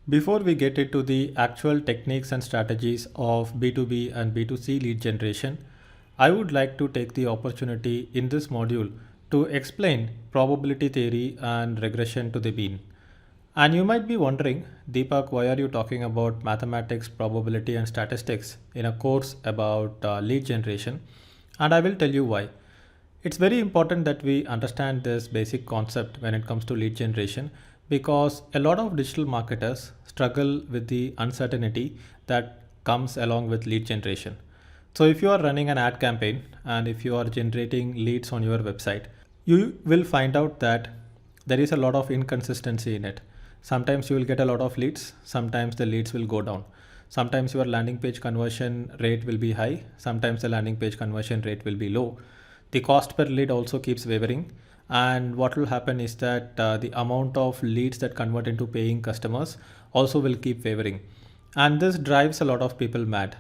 Before we get into the actual techniques and strategies of B2B and B2C lead generation, I would like to take the opportunity in this module to explain probability theory and regression to the mean. And you might be wondering, Deepak, why are you talking about mathematics, probability, and statistics in a course about lead generation? And I will tell you why. It's very important that we understand this basic concept when it comes to lead generation because a lot of digital marketers struggle with the uncertainty that comes along with lead generation. So, if you are running an ad campaign and if you are generating leads on your website, you will find out that there is a lot of inconsistency in it. Sometimes you will get a lot of leads, sometimes the leads will go down. Sometimes your landing page conversion rate will be high, sometimes the landing page conversion rate will be low. The cost per lead also keeps wavering. And what will happen is that the amount of leads that convert into paying customers also will keep wavering. And this drives a lot of people mad.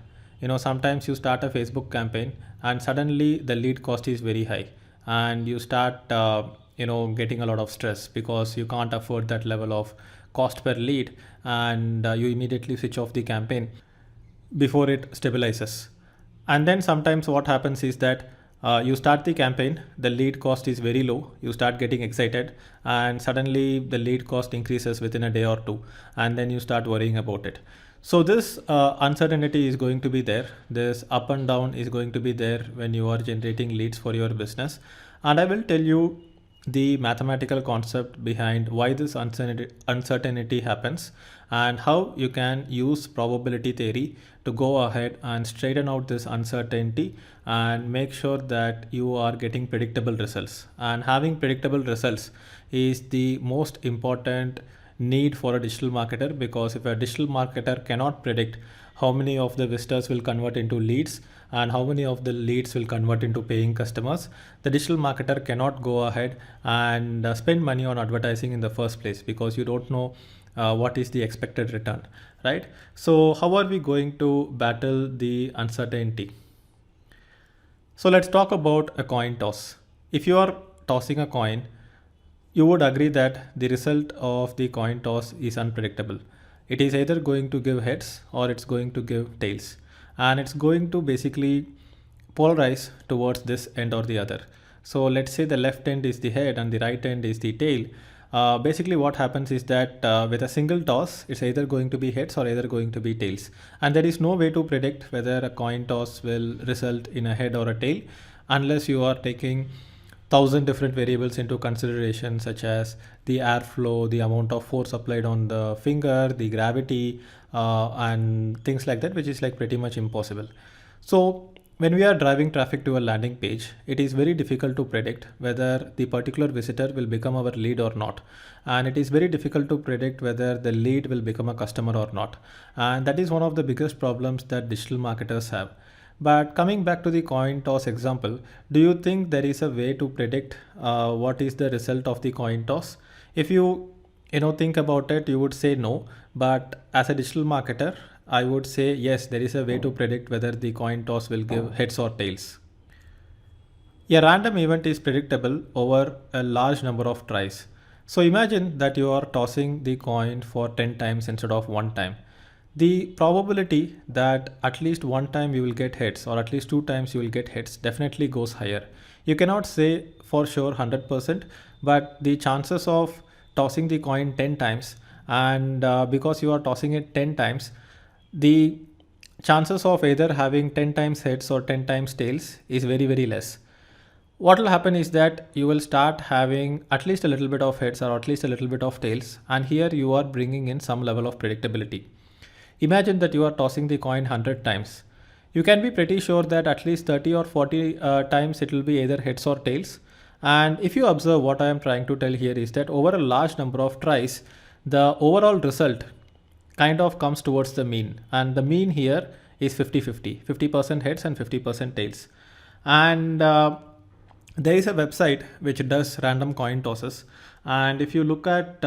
Sometimes you start a Facebook campaign and suddenly the lead cost is very high and you start getting a lot of stress because you can't afford that level of cost per lead, and you immediately switch off the campaign before it stabilizes. And then sometimes what happens is that you start the campaign, the lead cost is very low, you start getting excited, and suddenly the lead cost increases within a day or two, and then you start worrying about it. So this uncertainty is going to be there. This up and down is going to be there when you are generating leads for your business. And I will tell you the mathematical concept behind why this uncertainty happens and how you can use probability theory to go ahead and straighten out this uncertainty and make sure that you are getting predictable results. And having predictable results is the most important need for a digital marketer, because if a digital marketer cannot predict how many of the visitors will convert into leads and how many of the leads will convert into paying customers, the digital marketer cannot go ahead and spend money on advertising in the first place, because you don't know what is the expected return, right? So how are we going to battle the uncertainty? So let's talk about a coin toss. If you are tossing a coin, you would agree that the result of the coin toss is unpredictable. It is either going to give heads or it's going to give tails. And it's going to basically polarize towards this end or the other. So let's say the left end is the head and the right end is the tail. Basically what happens is that with a single toss, it's either going to be heads or either going to be tails. And there is no way to predict whether a coin toss will result in a head or a tail unless you are taking thousand different variables into consideration, such as the airflow, the amount of force applied on the finger, the gravity, and things like that, which is like pretty much impossible. So when we are driving traffic to a landing page, it is very difficult to predict whether the particular visitor will become our lead or not. And it is very difficult to predict whether the lead will become a customer or not. And that is one of the biggest problems that digital marketers have. But coming back to the coin toss example, do you think there is a way to predict what is the result of the coin toss? If you think about it, you would say no. But as a digital marketer, I would say yes, there is a way to predict whether the coin toss will give heads or tails. A random event is predictable over a large number of tries. So imagine that you are tossing the coin for 10 times instead of one time. The probability that at least one time you will get hits or at least two times you will get hits definitely goes higher. You cannot say for sure 100%, but the chances of tossing the coin 10 times, and because you are tossing it 10 times, the chances of either having 10 times heads or 10 times tails is very, very less. What will happen is that you will start having at least a little bit of heads or at least a little bit of tails, and here you are bringing in some level of predictability. Imagine that you are tossing the coin 100 times. You can be pretty sure that at least 30 or 40 times it will be either heads or tails. And if you observe, what I am trying to tell here is that over a large number of tries, the overall result kind of comes towards the mean. And the mean here is 50-50, 50% heads and 50% tails. And there is a website which does random coin tosses. And if you look at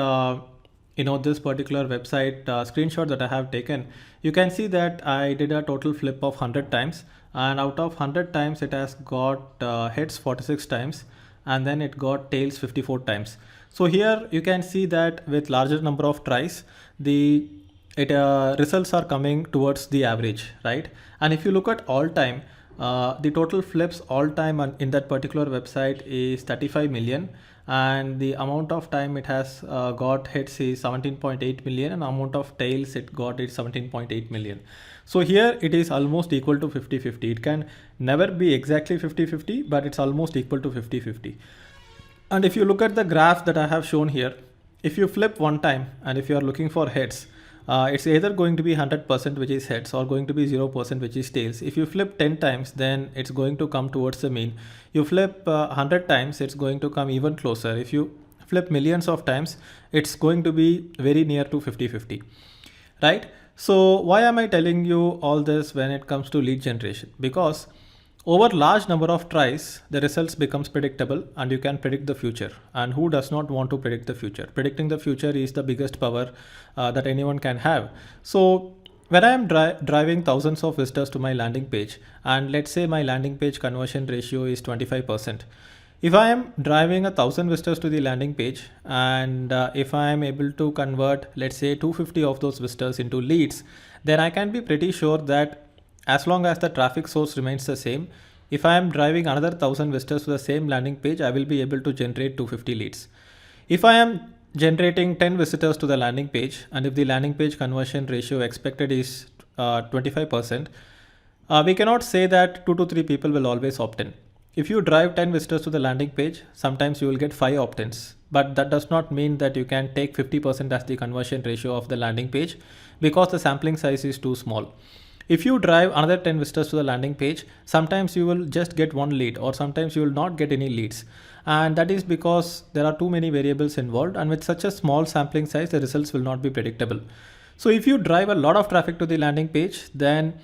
this particular website screenshot that I have taken, you can see that I did a total flip of 100 times, and out of 100 times it has got heads 46 times and then it got tails 54 times. So here you can see that with larger number of tries, the it results are coming towards the average, right? And if you look at all time, the total flips all time in that particular website is 35 million, and the amount of time it has got hits is 17.8 million, and amount of tails it got is 17.8 million. So here it is almost equal to 50-50. It can never be exactly 50-50, but it's almost equal to 50-50. And if you look at the graph that I have shown here, if you flip one time and if you are looking for heads, it's either going to be 100% which is heads or going to be 0% which is tails. If you flip 10 times, then it's going to come towards the mean. You flip 100 times, it's going to come even closer. If you flip millions of times, it's going to be very near to 50-50, right? So why am I telling you all this when it comes to lead generation? Because over large number of tries, the results becomes predictable and you can predict the future. And who does not want to predict the future? Predicting the future is the biggest power that anyone can have. So when I am driving thousands of visitors to my landing page, and let's say my landing page conversion ratio is 25%. If I am driving 1,000 visitors to the landing page, and if I am able to convert, let's say 250 of those visitors into leads, then I can be pretty sure that as long as the traffic source remains the same, if I am driving another 1,000 visitors to the same landing page, I will be able to generate 250 leads. If I am generating 10 visitors to the landing page, and if the landing page conversion ratio expected is 25%, we cannot say that 2 to 3 people will always opt in. If you drive 10 visitors to the landing page, sometimes you will get 5 opt-ins, but that does not mean that you can take 50% as the conversion ratio of the landing page, because the sampling size is too small. If you drive another 10 visitors to the landing page, sometimes you will just get one lead, or sometimes you will not get any leads. And that is because there are too many variables involved, and with such a small sampling size, the results will not be predictable. So if you drive a lot of traffic to the landing page, then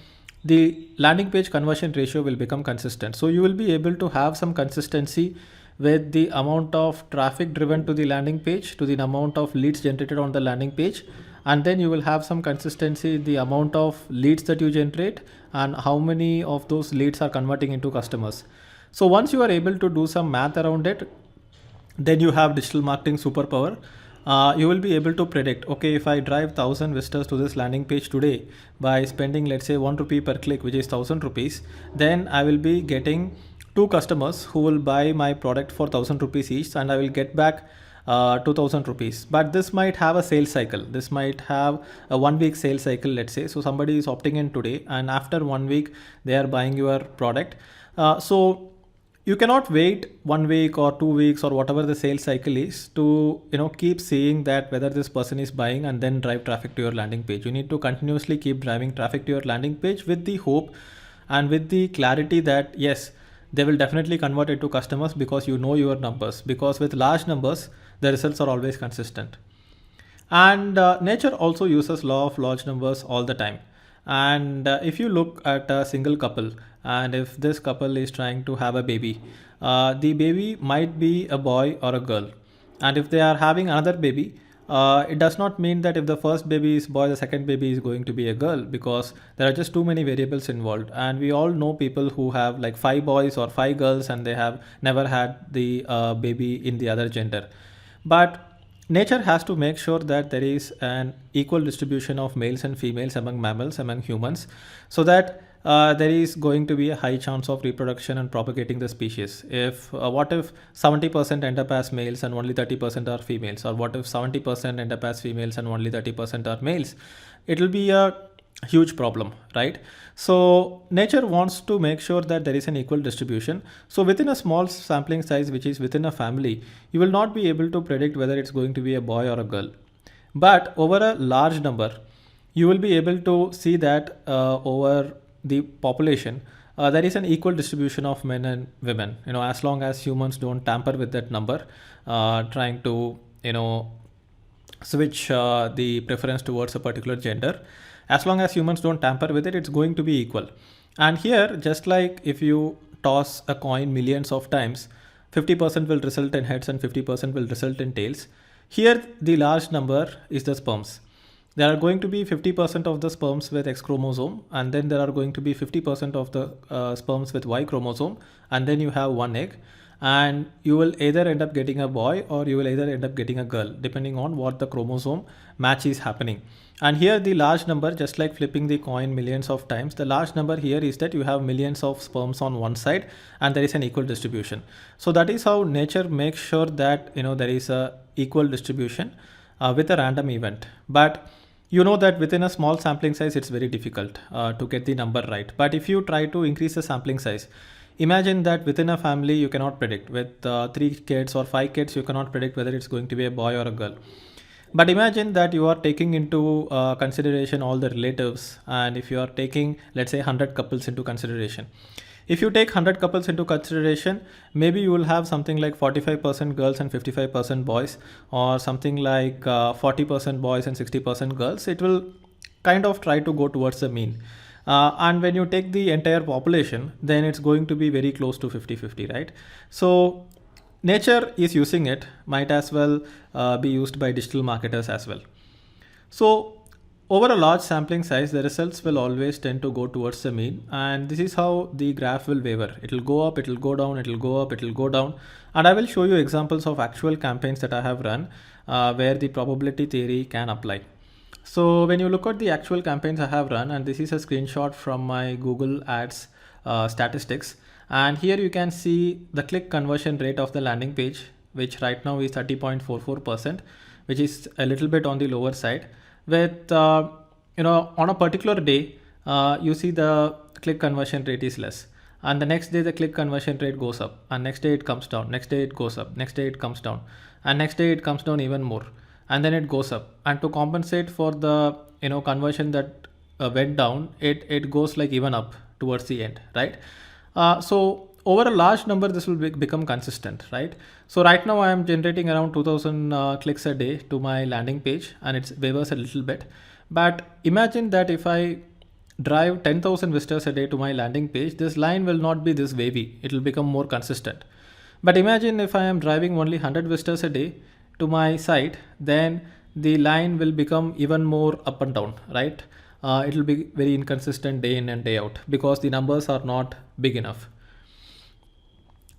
the landing page conversion ratio will become consistent. So you will be able to have some consistency with the amount of traffic driven to the landing page to the amount of leads generated on the landing page. And then you will have some consistency in the amount of leads that you generate and how many of those leads are converting into customers. So once you are able to do some math around it, then you have digital marketing superpower. You will be able to predict, okay, if I drive 1,000 visitors to this landing page today by spending, let's say, 1 rupee per click, which is 1,000 rupees, then I will be getting 2 customers who will buy my product for 1,000 rupees each, and I will get back 2,000 rupees. But this might have a sales cycle. This might have a 1 week sales cycle, let's say. So somebody is opting in today, and after 1 week, they are buying your product. So you cannot wait 1 week or 2 weeks or whatever the sales cycle is to keep seeing that whether this person is buying and then drive traffic to your landing page. You need to continuously keep driving traffic to your landing page with the hope and with the clarity that yes, they will definitely convert it to customers, because you know your numbers, because with large numbers the results are always consistent. And nature also uses law of large numbers all the time. And if you look at a single couple, and if this couple is trying to have a baby, the baby might be a boy or a girl. And if they are having another baby, it does not mean that if the first baby is boy, the second baby is going to be a girl, because there are just too many variables involved. And we all know people who have like 5 boys or 5 girls and they have never had the baby in the other gender. But nature has to make sure that there is an equal distribution of males and females among mammals, among humans, so that there is going to be a high chance of reproduction and propagating the species. If what if 70% end up as males and only 30% are females, or what if 70% end up as females and only 30% are males? It will be a huge problem, right? So nature wants to make sure that there is an equal distribution. So within a small sampling size, which is within a family, you will not be able to predict whether it's going to be a boy or a girl. But over a large number, you will be able to see that over the population, there is an equal distribution of men and women, as long as humans don't tamper with that number, trying to switch the preference towards a particular gender. As long as humans don't tamper with it, it's going to be equal. And here, just like if you toss a coin millions of times, 50% will result in heads and 50% will result in tails. Here, the large number is the sperms. There are going to be 50% of the sperms with X chromosome, and then there are going to be 50% of the sperms with Y chromosome, and then you have one egg. and you will either end up getting a boy or you will either end up getting a girl depending on what the chromosome match is happening. And here the large number, just like flipping the coin millions of times, the large number here is that you have millions of sperms on one side and there is an equal distribution. So that is how nature makes sure that there is a equal distribution with a random event. But you know that within a small sampling size it's very difficult to get the number right. But if you try to increase the sampling size, imagine that within a family you cannot predict. With 3 kids or 5 kids, you cannot predict whether it's going to be a boy or a girl. But imagine that you are taking into consideration all the relatives, and if you are taking, let's say, 100 couples into consideration. If you take 100 couples into consideration, maybe you will have something like 45% girls and 55% boys, or something like 40% boys and 60% girls. It will kind of try to go towards the mean. And when you take the entire population, then it's going to be very close to 50-50, right? So nature is using it, might as well be used by digital marketers as well. So over a large sampling size, the results will always tend to go towards the mean, and this is how the graph will waver. It will go up, it will go down, it will go up, it will go down. And I will show you examples of actual campaigns that I have run where the probability theory can apply. So when you look at the actual campaigns I have run, and this is a screenshot from my Google Ads statistics, and here you can see the click conversion rate of the landing page, which right now is 30.44%, which is a little bit on the lower side. With on a particular day, you see the click conversion rate is less, and the next day the click conversion rate goes up, and next day it comes down, next day it goes up, next day it comes down, and next day it comes down even more, and then it goes up. And to compensate for the conversion that went down, it goes like even up towards the end, right? So over a large number, this will become consistent, right? So right now I am generating around 2000 clicks a day to my landing page, and it wavers a little bit. But imagine that if I drive 10,000 visitors a day to my landing page, this line will not be this wavy. It will become more consistent. But imagine if I am driving only 100 visitors a day to my site, then the line will become even more up and down, right? It will be very inconsistent day in and day out because the numbers are not big enough.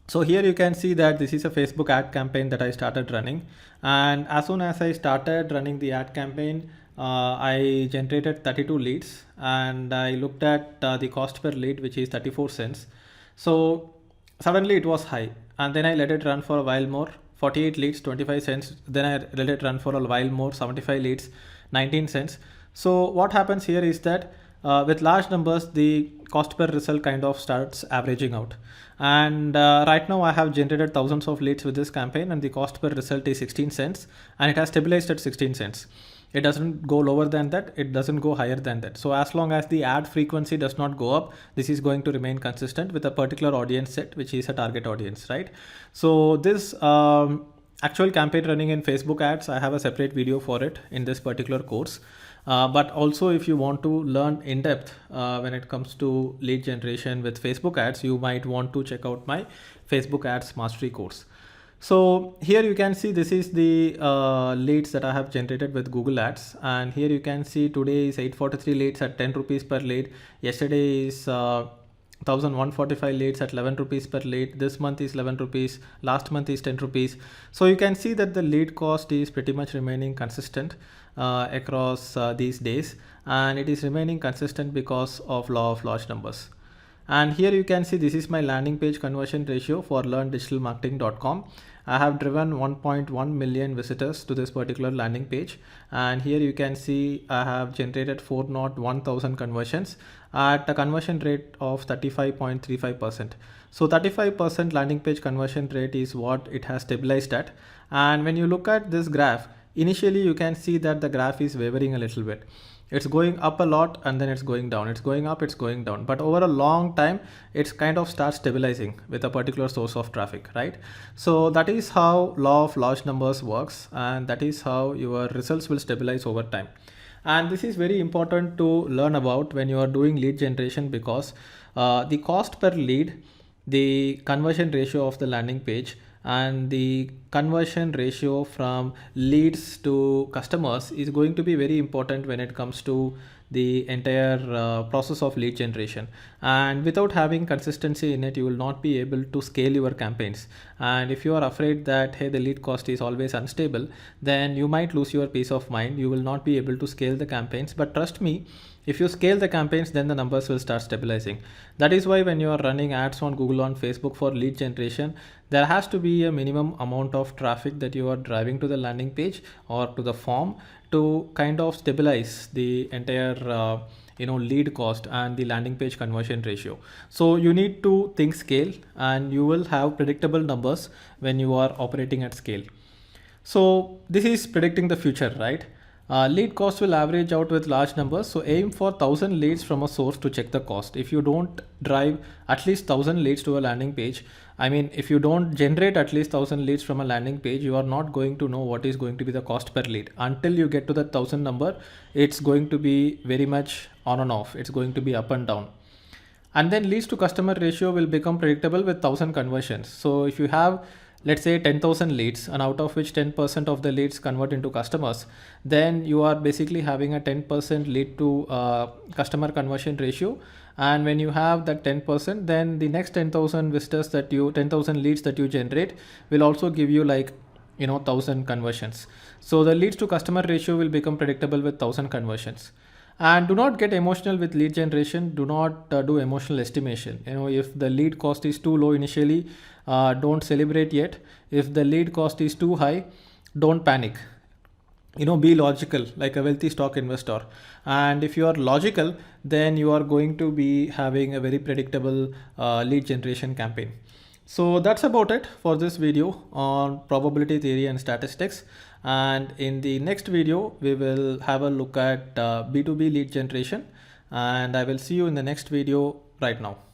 So here you can see that this is a Facebook ad campaign that I started running, and as soon as I started running the ad campaign, I generated 32 leads, and I looked at the cost per lead, which is 34 cents. So suddenly it was high, and then I let it run for a while more. 48 leads, 25 cents. Then I let it run for a while more. 75 leads, 19 cents. So what happens here is that with large numbers, the cost per result kind of starts averaging out. And right now I have generated thousands of leads with this campaign, and the cost per result is 16 cents, and it has stabilized at 16 cents. It doesn't go lower than that. It doesn't go higher than that. So as long as the ad frequency does not go up, this is going to remain consistent with a particular audience set, which is a target audience, right? So this actual campaign running in Facebook ads, I have a separate video for it in this particular course. But also if you want to learn in depth when it comes to lead generation with Facebook ads, you might want to check out my Facebook ads mastery course. So here you can see this is the leads that I have generated with Google Ads, and here you can see today is 843 leads at 10 rupees per lead. Yesterday is 1145 leads at 11 rupees per lead. This month is 11 rupees. Last month is 10 rupees. So you can see that the lead cost is pretty much remaining consistent across these days, and it is remaining consistent because of law of large numbers. And here you can see this is my landing page conversion ratio for learndigitalmarketing.com. I have driven 1.1 million visitors to this particular landing page, and here you can see I have generated 401,000 conversions at a conversion rate of 35.35%. So 35% landing page conversion rate is what it has stabilized at. And when you look at this graph, initially you can see that the graph is wavering a little bit. It's going up a lot and then it's going down. It's going up, it's going down. But over a long time, it's kind of starts stabilizing with a particular source of traffic, right? So that is how law of large numbers works, and that is how your results will stabilize over time. And this is very important to learn about when you are doing lead generation, because the cost per lead, the conversion ratio of the landing page, and the conversion ratio from leads to customers is going to be very important when it comes to the entire process of lead generation. And without having consistency in it, you will not be able to scale your campaigns. And if you are afraid that, hey, the lead cost is always unstable, then you might lose your peace of mind. You will not be able to scale the campaigns. But trust me, if you scale the campaigns, then the numbers will start stabilizing. That is why when you are running ads on Google, on Facebook for lead generation, there has to be a minimum amount of traffic that you are driving to the landing page or to the form to kind of stabilize the entire lead cost and the landing page conversion ratio. So you need to think scale, and you will have predictable numbers when you are operating at scale. So this is predicting the future, right? Lead cost will average out with large numbers. So aim for 1,000 leads from a source to check the cost. If you don't drive at least 1,000 leads to a landing page, I mean, if you don't generate at least 1,000 leads from a landing page, you are not going to know what is going to be the cost per lead. Until you get to the 1,000 number, it's going to be very much on and off. It's going to be up and down. And then leads to customer ratio will become predictable with 1,000 conversions. So if you have, let's say, 10,000 leads, and out of which 10% of the leads convert into customers, then you are basically having a 10% lead to customer conversion ratio. And when you have that 10%, then the next 10,000 visitors 10,000 leads that you generate will also give you 1,000 conversions. So the leads to customer ratio will become predictable with 1,000 conversions. And do not get emotional with lead generation. Do not do emotional estimation. If the lead cost is too low initially, don't celebrate yet. If the lead cost is too high, don't panic. Be logical, like a wealthy stock investor. And if you are logical, then you are going to be having a very predictable lead generation campaign. So that's about it for this video on probability theory and statistics. And in the next video, we will have a look at B2B lead generation. And I will see you in the next video right now.